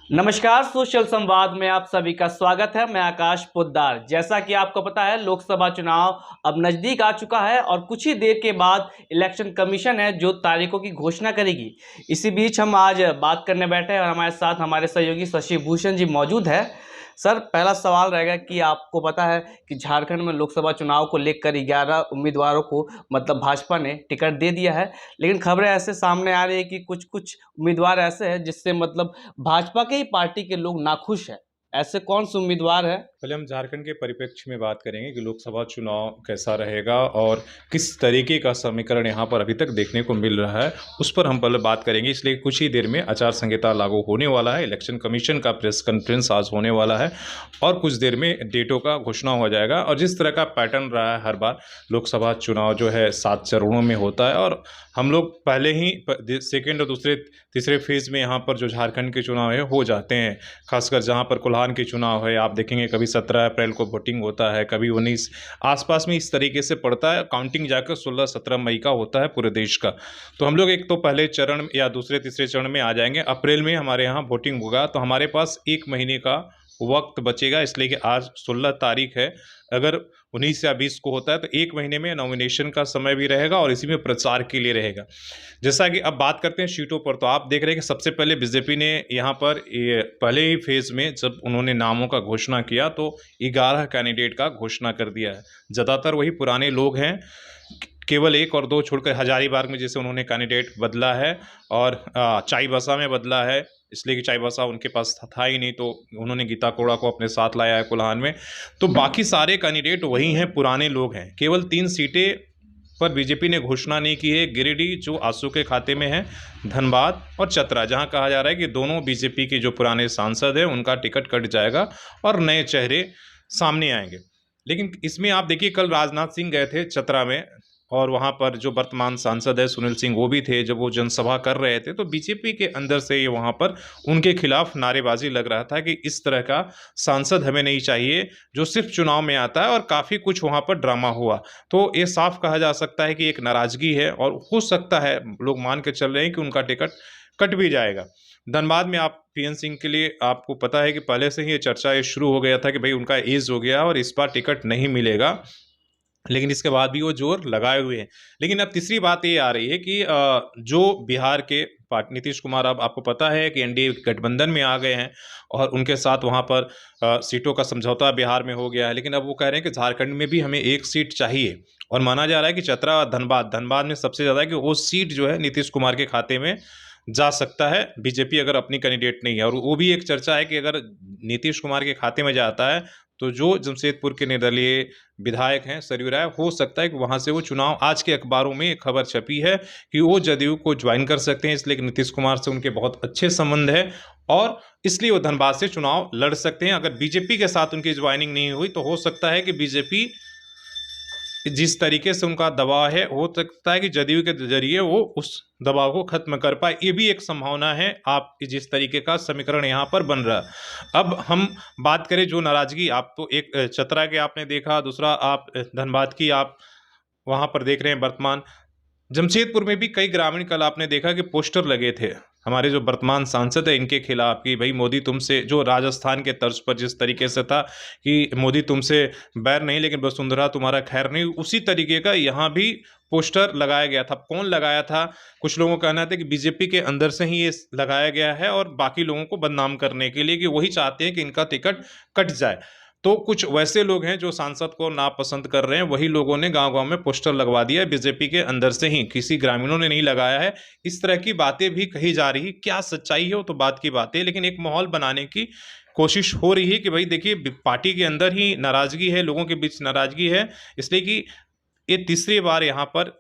नमस्कार, सोशल संवाद में आप सभी का स्वागत है। मैं आकाश पोद्दार। जैसा कि आपको पता है, लोकसभा चुनाव अब नज़दीक आ चुका है और कुछ ही देर के बाद इलेक्शन कमीशन है जो तारीखों की घोषणा करेगी। इसी बीच हम आज बात करने बैठे हैं और हमारे साथ हमारे सहयोगी शशि भूषण जी मौजूद है। सर, पहला सवाल रहेगा कि आपको पता है कि झारखंड में लोकसभा चुनाव को लेकर 11 उम्मीदवारों को मतलब भाजपा ने टिकट दे दिया है, लेकिन खबरें ऐसे सामने आ रही है कि कुछ कुछ उम्मीदवार ऐसे हैं जिससे मतलब भाजपा के ही पार्टी के लोग नाखुश हैं। ऐसे कौन से उम्मीदवार हैं? पहले हम झारखंड के परिप्रेक्ष्य में बात करेंगे कि लोकसभा चुनाव कैसा रहेगा और किस तरीके का समीकरण यहाँ पर अभी तक देखने को मिल रहा है, उस पर हम पहले बात करेंगे। इसलिए कुछ ही देर में आचार संहिता लागू होने वाला है, इलेक्शन कमीशन का प्रेस कॉन्फ्रेंस आज होने वाला है और कुछ देर में डेटों का घोषणा हो जाएगा। और जिस तरह का पैटर्न रहा है, हर बार लोकसभा चुनाव जो है 7 चरणों में होता है और हम लोग पहले ही सेकेंड और दूसरे तीसरे फेज में यहाँ पर जो झारखंड के चुनाव है हो जाते हैं। खासकर जहाँ पर कोल्हान के चुनाव है, आप देखेंगे कभी 17 अप्रैल को वोटिंग होता है, कभी 19 आसपास में इस तरीके से पड़ता है। काउंटिंग जाकर 16-17 मई का होता है पूरे देश का। तो हम लोग एक तो पहले चरण या दूसरे तीसरे चरण में आ जाएंगे। अप्रैल में हमारे यहाँ वोटिंग होगा, तो हमारे पास 1 महीने का वक्त बचेगा। इसलिए कि आज 16 तारीख है, अगर 19 या 20 को होता है तो 1 महीने में नॉमिनेशन का समय भी रहेगा और इसी में प्रचार के लिए रहेगा। जैसा कि अब बात करते हैं सीटों पर, तो आप देख रहे हैं कि सबसे पहले बीजेपी ने यहाँ पर ये पहले ही फेज में जब उन्होंने नामों का घोषणा किया तो 11 कैंडिडेट का घोषणा कर दिया है। ज़्यादातर वही पुराने लोग हैं, केवल 1 और 2 छोड़कर हजारीबाग में जैसे उन्होंने कैंडिडेट बदला है और चाईबासा में बदला है, इसलिए कि चाईबासा उनके पास था ही नहीं, तो उन्होंने गीता कोड़ा को अपने साथ लाया है कोल्हान में। तो बाकी सारे कैंडिडेट वही हैं, पुराने लोग हैं। केवल 3 सीटें पर बीजेपी ने घोषणा नहीं की है। गिरिडीह जो आसू के खाते में है, धनबाद और चतरा जहां कहा जा रहा है कि दोनों बीजेपी के जो पुराने सांसद हैं उनका टिकट कट जाएगा और नए चेहरे सामने आएंगे। लेकिन इसमें आप देखिए, कल राजनाथ सिंह गए थे चतरा में और वहाँ पर जो वर्तमान सांसद है सुनील सिंह वो भी थे। जब वो जनसभा कर रहे थे तो बीजेपी के अंदर से ये वहाँ पर उनके खिलाफ नारेबाजी लग रहा था कि इस तरह का सांसद हमें नहीं चाहिए जो सिर्फ चुनाव में आता है, और काफ़ी कुछ वहाँ पर ड्रामा हुआ। तो ये साफ कहा जा सकता है कि एक नाराज़गी है और हो सकता है, लोग मान के चल रहे हैं कि उनका टिकट कट भी जाएगा। धनबाद में आप पीएन सिंह के लिए आपको पता है कि पहले से ही ये चर्चा ये शुरू हो गया था कि भाई उनका एज हो गया और इस बार टिकट नहीं मिलेगा, लेकिन इसके बाद भी वो जोर लगाए हुए हैं। लेकिन अब तीसरी बात ये आ रही है कि जो बिहार के नीतीश कुमार, अब आपको पता है कि एनडीए गठबंधन में आ गए हैं और उनके साथ वहाँ पर सीटों का समझौता बिहार में हो गया है। लेकिन अब वो कह रहे हैं कि झारखंड में भी हमें 1 सीट चाहिए और माना जा रहा है कि चतरा और धनबाद में सबसे ज़्यादा कि वो सीट जो है नीतीश कुमार के खाते में जा सकता है, बीजेपी अगर अपनी कैंडिडेट नहीं है। और वो भी एक चर्चा है कि अगर नीतीश कुमार के खाते में जाता है तो जो जमशेदपुर के निर्दलीय विधायक हैं सरयू राय, हो सकता है कि वहां से वो चुनाव, आज के अखबारों में एक खबर छपी है कि वो जदयू को ज्वाइन कर सकते हैं, इसलिए कि नीतीश कुमार से उनके बहुत अच्छे संबंध है और इसलिए वो धनबाद से चुनाव लड़ सकते हैं। अगर बीजेपी के साथ उनकी ज्वाइनिंग नहीं हुई तो हो सकता है कि बीजेपी जिस तरीके से उनका दबाव है, हो सकता है कि जदयू के जरिए वो उस दबाव को खत्म कर पाए। ये भी एक संभावना है, आप जिस तरीके का समीकरण यहाँ पर बन रहा है। अब हम बात करें जो नाराजगी, आप तो एक चतरा के आपने देखा, दूसरा आप धनबाद की आप वहाँ पर देख रहे हैं। वर्तमान जमशेदपुर में भी कई ग्रामीण, कल आपने देखा कि पोस्टर लगे थे हमारे जो वर्तमान सांसद है इनके खिलाफ कि भाई मोदी तुमसे, जो राजस्थान के तर्ज पर जिस तरीके से था कि मोदी तुमसे बैर नहीं लेकिन वसुंधरा तुम्हारा खैर नहीं, उसी तरीके का यहाँ भी पोस्टर लगाया गया था। कौन लगाया था? कुछ लोगों का कहना था कि बीजेपी के अंदर से ही ये लगाया गया है और बाकी लोगों को बदनाम करने के लिए, कि वही चाहते हैं कि इनका टिकट कट जाए। तो कुछ वैसे लोग हैं जो सांसद को नापसंद कर रहे हैं, वही लोगों ने गांव-गांव में पोस्टर लगवा दिया है बीजेपी के अंदर से ही, किसी ग्रामीणों ने नहीं लगाया है। इस तरह की बातें भी कही जा रही, क्या सच्चाई है वो तो बात की बात है, लेकिन एक माहौल बनाने की कोशिश हो रही है कि भाई देखिए पार्टी के अंदर ही नाराजगी है, लोगों के बीच नाराजगी है, इसलिए कि ये तीसरी बार यहाँ पर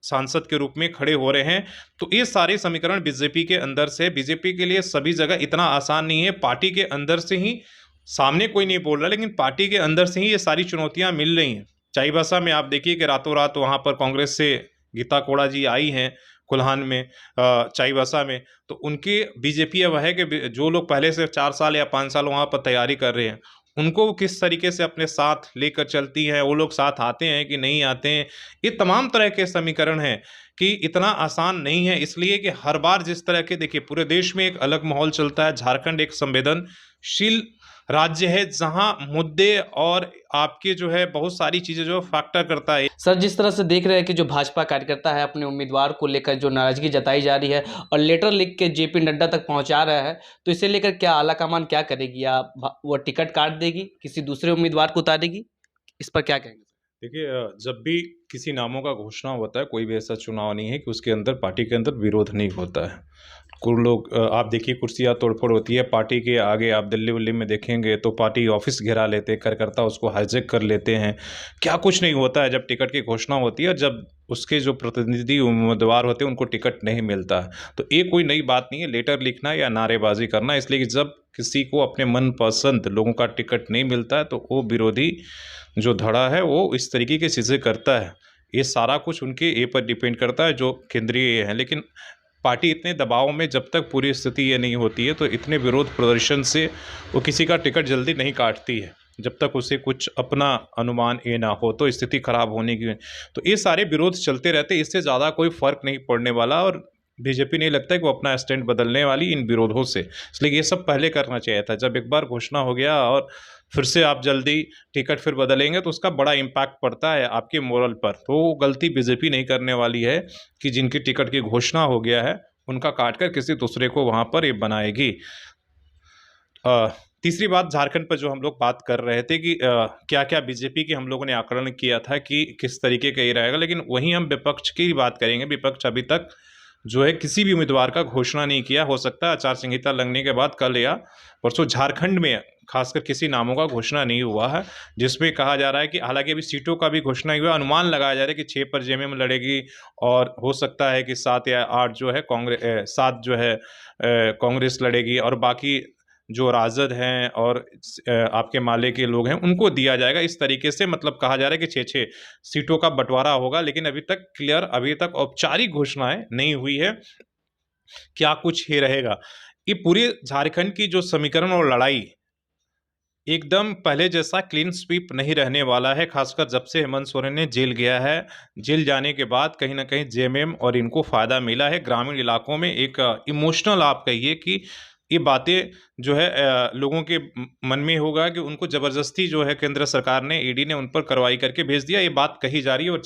सांसद के रूप में खड़े हो रहे हैं। तो ये सारे समीकरण बीजेपी के अंदर से, बीजेपी के लिए सभी जगह इतना आसान नहीं है। पार्टी के अंदर से ही, सामने कोई नहीं बोल रहा, लेकिन पार्टी के अंदर से ही ये सारी चुनौतियां मिल रही हैं। चाईबासा में आप देखिए कि रातों रात वहाँ पर कांग्रेस से गीता कोड़ा जी आई हैं कोल्हान में, चाईबासा में, तो उनकी बीजेपी अब है कि जो लोग पहले से 4 साल या 5 साल वहाँ पर तैयारी कर रहे हैं उनको वो किस तरीके से अपने साथ लेकर चलती हैं, वो लोग साथ आते हैं कि नहीं आते हैं, ये तमाम तरह के समीकरण हैं कि इतना आसान नहीं है। इसलिए कि हर बार जिस तरह के, देखिए पूरे देश में एक अलग माहौल चलता है। झारखंड एक संवेदनशील राज्य है जहां मुद्दे और आपके जो है बहुत सारी चीजें जो फैक्टर करता है। सर, जिस तरह से देख रहे हैं कि जो भाजपा कार्यकर्ता है अपने उम्मीदवार को लेकर जो नाराजगी जताई जा रही है और लेटर लिख के जेपी नड्डा तक पहुंचा रहा है, तो इसे लेकर क्या आलाकमान क्या करेगी? या वो टिकट काट देगी, किसी दूसरे उम्मीदवार को उतारेगी? इस पर क्या कहेंगे? देखिए जब भी किसी नामों का घोषणा होता है, कोई भी ऐसा चुनाव नहीं है कि उसके अंदर पार्टी के अंदर विरोध नहीं होता है। कुछ लोग आप देखिए कुर्सियाँ तोड़फोड़ होती है पार्टी के आगे, आप दिल्ली विल्ली में देखेंगे तो पार्टी ऑफिस घेरा लेते हैं, कार्यकर्ता उसको हाईजैक कर लेते हैं। क्या कुछ नहीं होता है जब टिकट की घोषणा होती है और जब उसके जो प्रतिनिधि उम्मीदवार होते हैं उनको टिकट नहीं मिलता है। तो ये कोई नई बात नहीं है लेटर लिखना या नारेबाजी करना, इसलिए कि जब किसी को अपने मनपसंद लोगों का टिकट नहीं मिलता है तो वो विरोधी जो धड़ा है वो इस तरीके की चीज़ें करता है। ये सारा कुछ उनके ए पर डिपेंड करता है जो केंद्रीय है। लेकिन पार्टी इतने दबाव में जब तक पूरी स्थिति ये नहीं होती है तो इतने विरोध प्रदर्शन से वो किसी का टिकट जल्दी नहीं काटती है, जब तक उसे कुछ अपना अनुमान ये ना हो तो स्थिति खराब होने की। तो ये सारे विरोध चलते रहते, इससे ज़्यादा कोई फर्क नहीं पड़ने वाला और बीजेपी नहीं लगता है कि वो अपना स्टैंड बदलने वाली इन विरोधों से। इसलिए ये सब पहले करना चाहिए था। जब एक बार घोषणा हो गया और फिर से आप जल्दी टिकट फिर बदलेंगे तो उसका बड़ा इम्पैक्ट पड़ता है आपके मोरल पर। तो वो गलती बीजेपी नहीं करने वाली है कि जिनकी टिकट की घोषणा हो गया है उनका काट कर किसी दूसरे को वहाँ पर ये बनाएगी। तीसरी बात झारखंड पर जो हम लोग बात कर रहे थे कि क्या क्या बीजेपी की हम लोगों ने आकलन किया था कि किस तरीके का ये रहेगा, लेकिन वहीं हम विपक्ष की बात करेंगे। विपक्ष अभी तक जो है किसी भी उम्मीदवार का घोषणा नहीं किया। हो सकता है आचार संहिता लगने के बाद कल या परसों झारखंड में खासकर किसी नामों का घोषणा नहीं हुआ है, जिसमें कहा जा रहा है कि हालांकि अभी सीटों का भी घोषणा नहीं हुआ। अनुमान लगाया जा रहा है कि 6 पर जेएमएम लड़ेगी और हो सकता है कि 7 या 8 जो है कांग्रेस 7 जो है कांग्रेस लड़ेगी और बाकी जो राजद हैं और आपके माले के लोग हैं उनको दिया जाएगा। इस तरीके से मतलब कहा जा रहा है कि 6-6 सीटों का बंटवारा होगा, लेकिन अभी तक क्लियर, अभी तक औपचारिक घोषणाएं नहीं हुई है क्या कुछ ही रहेगा। ये पूरे झारखंड की जो समीकरण और लड़ाई एकदम पहले जैसा क्लीन स्वीप नहीं रहने वाला है, खासकर जब से हेमंत सोरेन ने जेल गया है। जेल जाने के बाद कहीं ना कहीं जेएमएम और इनको फ़ायदा मिला है। ग्रामीण इलाकों में एक इमोशनल आप कहिए कि ये बातें जो है लोगों के मन में होगा कि उनको ज़बरदस्ती जो है केंद्र सरकार ने, ईडी ने उन पर कार्रवाई करके भेज दिया। ये बात कही जा रही है और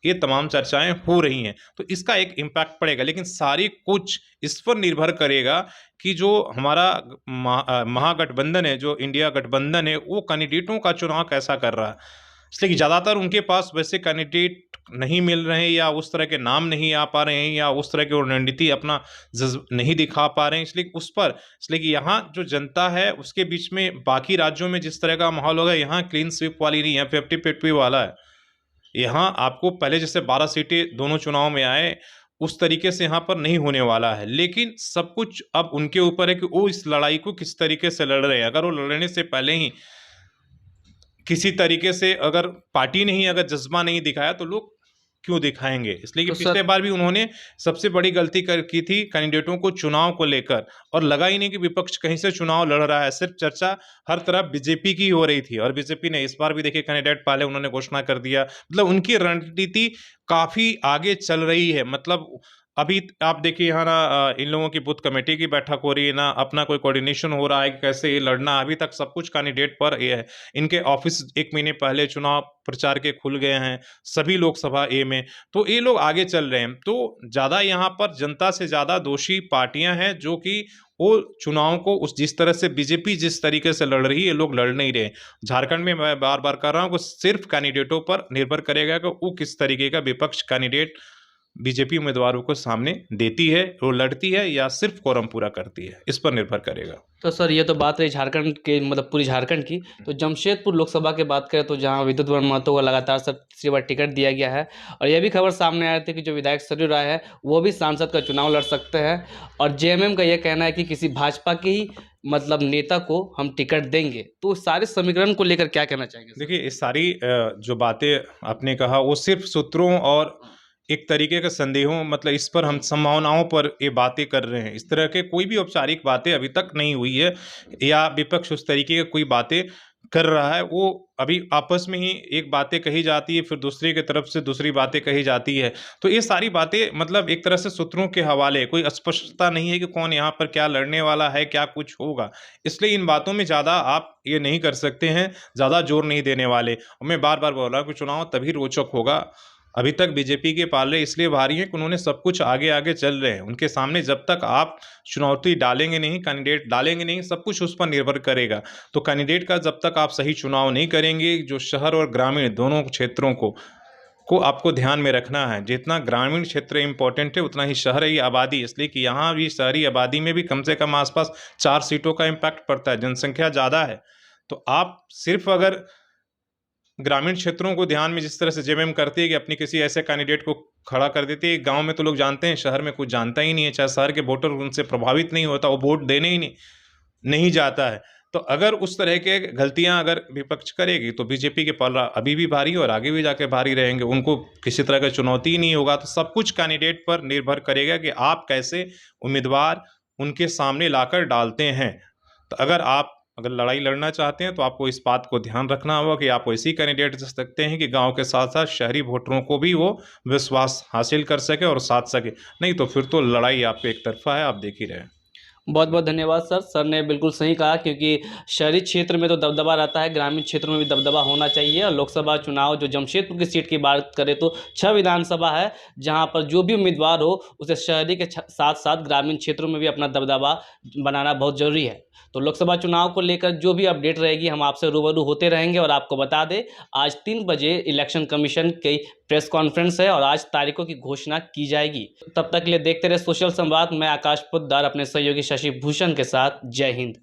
ये तमाम चर्चाएं हो रही हैं, तो इसका एक इम्पैक्ट पड़ेगा। लेकिन सारी कुछ इस पर निर्भर करेगा कि जो हमारा महागठबंधन है, जो इंडिया गठबंधन है, वो कैंडिडेटों का चुनाव कैसा कर रहा है। इसलिए कि ज़्यादातर उनके पास वैसे कैंडिडेट नहीं मिल रहे हैं या उस तरह के नाम नहीं आ पा रहे हैं या उस तरह की रणनीति अपना नहीं दिखा पा रहे हैं। इसलिए उस पर, इसलिए कि यहाँ जो जनता है उसके बीच में बाकी राज्यों में जिस तरह का माहौल होगा, यहाँ क्लीन स्वीप वाली नहीं है, 50-50 वाला है। यहाँ आपको पहले जैसे 12 सीटें दोनों चुनाव में आए उस तरीके से यहाँ पर नहीं होने वाला है। लेकिन सब कुछ अब उनके ऊपर है कि वो इस लड़ाई को किस तरीके से लड़ रहे हैं। अगर वो लड़ने से पहले ही किसी तरीके से अगर पार्टी ने ही अगर जज्बा नहीं दिखाया तो लोग क्यों दिखाएंगे। इसलिए कि तो पिछले बार भी उन्होंने सबसे बड़ी गलती की थी कैंडिडेटों को चुनाव को लेकर, और लगा ही नहीं कि विपक्ष कहीं से चुनाव लड़ रहा है। सिर्फ चर्चा हर तरफ बीजेपी की हो रही थी और बीजेपी ने इस बार भी देखिए कैंडिडेट पहले उन्होंने घोषणा कर दिया। मतलब उनकी रणनीति काफी आगे चल रही है। मतलब अभी आप देखिए यहाँ ना इन लोगों की बूथ कमेटी की बैठक हो रही है ना, अपना कोई कोऑर्डिनेशन हो रहा है कि कैसे ये लड़ना। अभी तक सब कुछ कैंडिडेट पर ये है। इनके ऑफिस 1 महीने पहले चुनाव प्रचार के खुल गए हैं सभी लोकसभा ए में, तो ये लोग आगे चल रहे हैं। तो ज़्यादा यहाँ पर जनता से ज़्यादा दोषी पार्टियां हैं जो कि वो चुनाव को उस जिस तरह से बीजेपी जिस तरीके से लड़ रही है, लोग लड़ नहीं रहे। झारखंड में मैं बार बार कर रहा हूँ कि सिर्फ कैंडिडेटों पर निर्भर करेगा कि वो किस तरीके का विपक्ष कैंडिडेट बीजेपी उम्मीदवारों को सामने देती है, वो लड़ती है या सिर्फ कोरम पूरा करती है, इस पर निर्भर करेगा। तो सर, ये तो बात रही झारखंड के, मतलब पूरी झारखंड की। तो जमशेदपुर लोकसभा की बात करें तो जहां विद्युत महतो को लगातार सब तीसरी बार टिकट दिया गया है और यह भी खबर सामने आई थी कि जो विधायक सरयू राय है वो भी सांसद का चुनाव लड़ सकते हैं और जेएमएम का यह कहना है कि किसी भाजपा के ही मतलब नेता को हम टिकट देंगे। तो सारे समीकरण को लेकर क्या कहना चाहेंगे? देखिए, ये सारी जो बातें आपने कहा वो सिर्फ सूत्रों और एक तरीके के संदेहों, मतलब इस पर हम संभावनाओं पर ये बातें कर रहे हैं। इस तरह के कोई भी औपचारिक बातें अभी तक नहीं हुई है या विपक्ष उस तरीके की कोई बातें कर रहा है वो अभी आपस में ही एक बातें कही जाती है, फिर दूसरे की तरफ से दूसरी बातें कही जाती है। तो ये सारी बातें मतलब एक तरह से सूत्रों के हवाले, कोई स्पष्टता नहीं है कि कौन यहाँ पर क्या लड़ने वाला है, क्या कुछ होगा। इसलिए इन बातों में ज़्यादा आप ये नहीं कर सकते हैं, ज़्यादा जोर नहीं देने वाले। और मैं बार-बार बोल रहा हूँ कि चुनाव तभी रोचक होगा, अभी तक बीजेपी के पाले इसलिए भारी हैं कि उन्होंने सब कुछ आगे-आगे चल रहे हैं। उनके सामने जब तक आप चुनौती डालेंगे नहीं, कैंडिडेट डालेंगे नहीं, सब कुछ उस पर निर्भर करेगा। तो कैंडिडेट का जब तक आप सही चुनाव नहीं करेंगे, जो शहर और ग्रामीण दोनों क्षेत्रों को आपको ध्यान में रखना है। जितना ग्रामीण क्षेत्र इम्पोर्टेंट है, उतना ही शहरी आबादी, इसलिए कि यहाँ भी शहरी आबादी में भी कम से कम आस-पास 4 सीटों का इम्पैक्ट पड़ता है, जनसंख्या ज़्यादा है। तो आप सिर्फ़ अगर ग्रामीण क्षेत्रों को ध्यान में जिस तरह से जेएमएम करती है कि अपनी किसी ऐसे कैंडिडेट को खड़ा कर देती है, गाँव में तो लोग जानते हैं, शहर में कुछ जानता ही नहीं है, चाहे शहर के वोटर उनसे प्रभावित नहीं होता, वो वोट देने ही नहीं जाता है। तो अगर उस तरह के गलतियाँ अगर विपक्ष करेगी, तो बीजेपी के पलड़ा अभी भी भारी है और आगे भी जाके भारी रहेंगे। उनको किसी तरह का चुनौती ही नहीं होगा, तो सब कुछ कैंडिडेट पर निर्भर करेगा कि आप कैसे उम्मीदवार उनके सामने लाकर डालते हैं। तो अगर लड़ाई लड़ना चाहते हैं, तो आपको इस बात को ध्यान रखना होगा कि आप वैसी कैंडिडेट चुन सकते हैं कि गाँव के साथ-साथ शहरी वोटरों को भी वो विश्वास हासिल कर सके और साध सके। नहीं तो फिर तो लड़ाई आप पे एक तरफ़ा है, आप देख ही रहे हैं। बहुत बहुत धन्यवाद सर। सर ने बिल्कुल सही कहा, क्योंकि शहरी क्षेत्र में तो दबदबा रहता है, ग्रामीण क्षेत्रों में भी दबदबा होना चाहिए। और लोकसभा चुनाव जो जमशेदपुर की सीट की बात करें तो 6 विधानसभा है, जहां पर जो भी उम्मीदवार हो उसे शहरी के साथ साथ ग्रामीण क्षेत्रों में भी अपना दबदबा बनाना बहुत ज़रूरी है। तो लोकसभा चुनाव को लेकर जो भी अपडेट रहेगी हम आपसे रूबरू होते रहेंगे। और आपको बता दें, आज 3 बजे इलेक्शन कमीशन की प्रेस कॉन्फ्रेंस है और आज तारीखों की घोषणा की जाएगी। तब तक के लिए देखते रहे सोशल संवाद। मैं आकाश पोद्दार अपने सहयोगी शशि भूषण के साथ। जय हिंद।